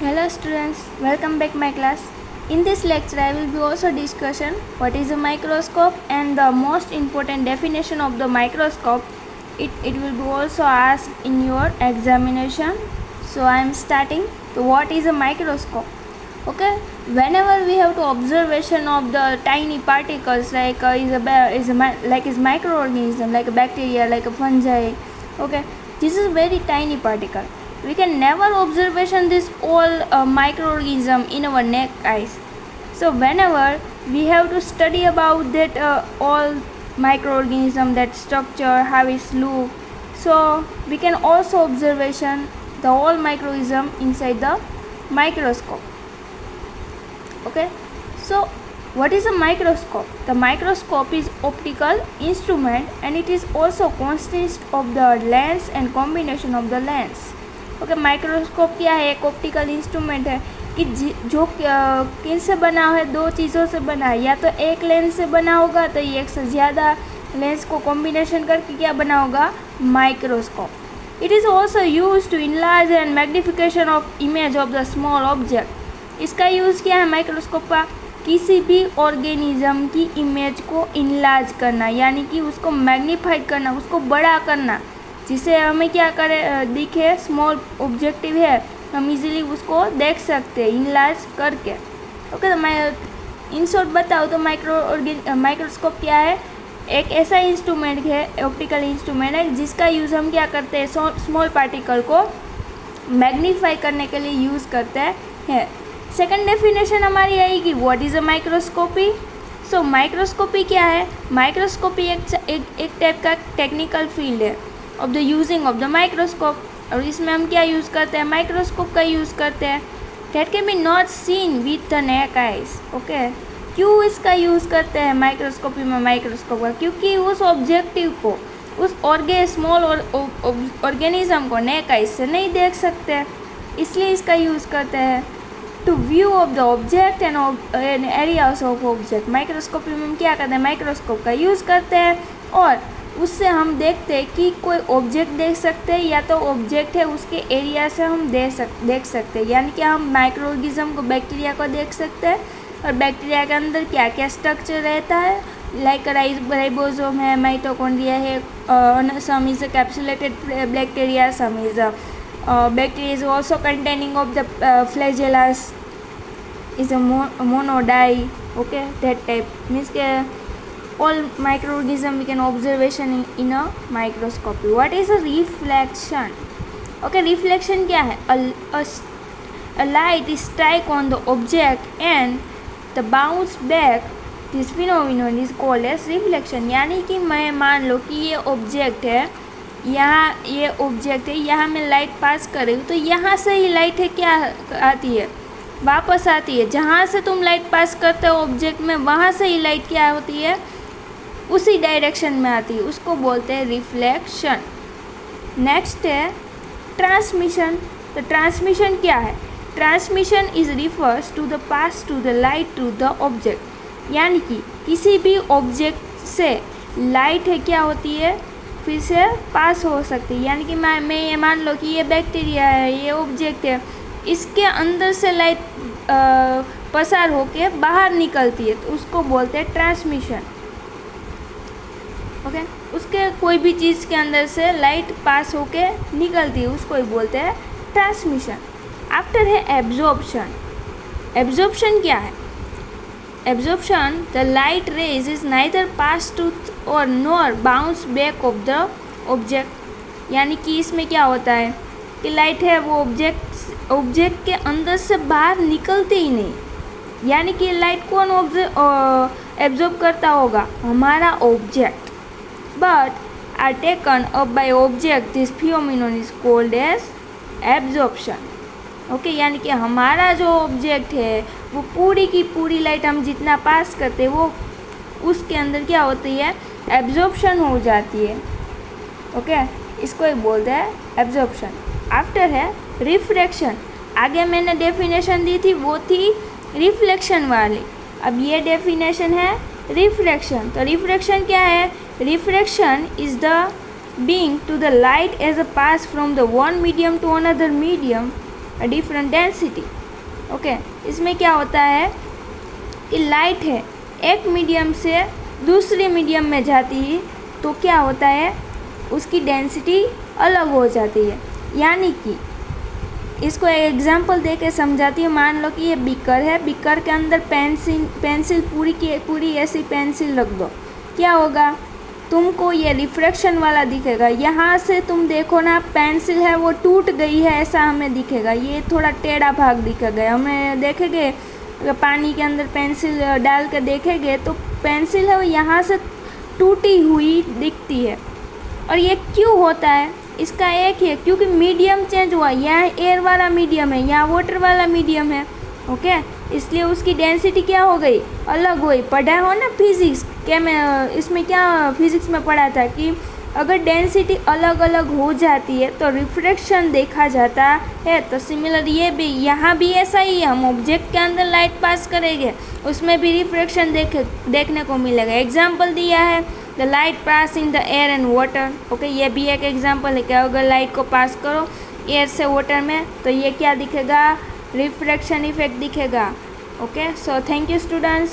Hello students, welcome back my class. In this lecture I will be also discussing what is a microscope and the most important definition of the microscope. It will be also asked in your examination. So I am starting. So what is a microscope? Okay, whenever we have to observation of the tiny particles like is microorganism like a bacteria, like a fungi. Okay, this is very tiny particle. We can never observation this all microorganism in our neck eyes. So whenever we have to study about that all microorganism, that structure, how it look, so we can also observation the whole microorganism inside the microscope. Okay, so what is a microscope? The microscope is optical instrument and it is also consists of the lens and combination of the lens. Okay, microscope क्या है? एक optical instrument है कि जो किन से बना है, दो चीज़ों से बना है, या तो एक लेंस से बना होगा तो ये एक से ज़्यादा लेंस को कॉम्बिनेशन करके क्या बना होगा? Microscope. It is also use to enlarge and magnification of image of the small object. इसका यूज़ क्या है माइक्रोस्कोप का? किसी भी ऑर्गेनिज्म की इमेज को इनलार्ज करना, यानी कि उसको मैग्नीफाइड करना, उसको बड़ा करना, जिसे हमें क्या करे दिखे, स्मॉल ऑब्जेक्टिव है, हम इजीली उसको देख सकते हैं इनलार्ज करके। ओके, तो मैं इन शॉर्ट बताऊँ तो माइक्रोस्कोप क्या है? एक ऐसा इंस्ट्रूमेंट है, ऑप्टिकल इंस्ट्रूमेंट है, जिसका यूज़ हम क्या करते हैं? स्मॉल पार्टिकल को मैग्नीफाई करने के लिए यूज़ करते हैं। सेकंड डेफिनेशन हमारी आएगी what is a microscopy. So microscopy क्या है? माइक्रोस्कोपी एक टाइप का टेक्निकल फील्ड है of the using of the microscope, और इसमें हम क्या यूज़ करते हैं? माइक्रोस्कोप का यूज़ करते हैं। Date can be not seen with the neck eyes. Okay, क्यों इसका यूज़ करते हैं माइक्रोस्कोपी में माइक्रोस्कोप का? क्योंकि उस ऑब्जेक्टिव को, उस स्मॉल ऑर्गेनिज्म को नेक आइज से नहीं देख सकते, इसलिए इसका यूज़ करते हैं to view of the object and areas of object. Microscopy में हम क्या करते हैं? माइक्रोस्कोप का यूज़ करते हैं और उससे हम देखते हैं कि कोई ऑब्जेक्ट देख सकते हैं, या तो ऑब्जेक्ट है उसके एरिया से हम देख सकते हैं, यानी कि हम माइक्रोऑर्गेनिज्म को, बैक्टीरिया को देख सकते हैं, और बैक्टीरिया के अंदर क्या क्या स्ट्रक्चर रहता है, लाइक राइबोसोम है, माइटोकॉन्ड्रिया है, सम is a capsulated bacteria, some is bacteria is also containing of the flagellas is a monodi. Okay, that type means all microorganism we can observation in a microscopy. What is a reflection? Okay, reflection क्या है? A light is strike on the object and the bounce back. This phenomenon is called as reflection. यानी कि मैं मान लो कि ये object है, यहाँ ये ऑब्जेक्ट है, यहाँ मैं लाइट पास कर रही हूँ, तो यहाँ से ही लाइट है क्या आती है? वापस आती है। जहाँ से तुम लाइट पास करते हो ऑब्जेक्ट में, वहाँ से ही लाइट क्या होती है? उसी डायरेक्शन में आती है, उसको बोलते हैं रिफ्लेक्शन। नेक्स्ट है ट्रांसमिशन। तो ट्रांसमिशन क्या है? Transmission is refers to the pass to the light to the object, यानी कि किसी भी ऑब्जेक्ट से लाइट है क्या होती है? फिर से पास हो सकती है, यानी कि मैं ये मान लो कि ये बैक्टीरिया है, ये ऑब्जेक्ट है, इसके अंदर से लाइट पसार होके बाहर निकलती है, तो उसको बोलते हैं ट्रांसमिशन। ओके, उसके कोई भी चीज़ के अंदर से लाइट पास होके निकलती है, उसको ही बोलते हैं ट्रांसमिशन। आफ्टर है एब्जॉर्प्शन। एब्जॉर्प्शन क्या है? Absorption, the light rays is neither pass to or nor bounce back of the object, यानी कि इसमें क्या होता है कि लाइट है वो ऑब्जेक्ट के अंदर से बाहर निकलते ही नहीं, यानी कि लाइट कौन एब्जॉर्ब करता होगा? हमारा object. But are taken up by object, this phenomenon is called as absorption. Okay, यानी कि हमारा जो ऑब्जेक्ट है वो पूरी की पूरी लाइट हम जितना पास करते हैं वो उसके अंदर क्या होती है? एब्जॉर्प्शन हो जाती है। ओके, इसको ही बोलते हैं एब्जॉर्प्शन। आफ्टर है रिफ्रैक्शन। आगे मैंने डेफिनेशन दी थी वो थी रिफ्लेक्शन वाली, अब ये डेफिनेशन है रिफ्रैक्शन। तो रिफ्रैक्शन क्या है? Refraction is the being to the light as a pass from the one medium to another medium a different density. Okay, इसमें क्या होता है कि लाइट है एक मीडियम से दूसरे मीडियम में जाती है तो क्या होता है, उसकी डेंसिटी अलग हो जाती है। यानी कि इसको एक एग्जांपल दे के समझाती हूँ। मान लो कि ये बीकर है, बीकर के अंदर पेंसिल पूरी की पूरी ऐसी पेंसिल रख दो, क्या होगा, तुमको ये रिफ्रैक्शन वाला दिखेगा। यहाँ से तुम देखो ना, पेंसिल है वो टूट गई है ऐसा हमें दिखेगा, ये थोड़ा टेढ़ा भाग दिखेगा। हमें देखेंगे पानी के अंदर पेंसिल डाल के देखेंगे तो पेंसिल है वो यहाँ से टूटी हुई दिखती है। और ये क्यों होता है, इसका एक ही है, क्योंकि मीडियम चेंज हुआ। यहाँ एयर वाला मीडियम है, यहाँ वाटर वाला मीडियम है। ओके, इसलिए उसकी डेंसिटी क्या हो गई, अलग हुई। पढ़ा हो ना फिजिक्स क्या, मैं इसमें क्या फिजिक्स में पढ़ा था कि अगर डेंसिटी अलग अलग हो जाती है तो रिफ्रैक्शन देखा जाता है। तो सिमिलर ये भी, यहाँ भी ऐसा ही है। हम ऑब्जेक्ट के अंदर लाइट पास करेंगे, उसमें भी रिफ्रैक्शन देखने को मिलेगा। एग्जाम्पल दिया है the light pass in the air and water. Okay, ये भी एक एग्जाम्पल है कि अगर लाइट को पास करो एयर से वाटर में तो ये क्या दिखेगा, रिफ्रैक्शन इफेक्ट दिखेगा। Okay, so thank you students.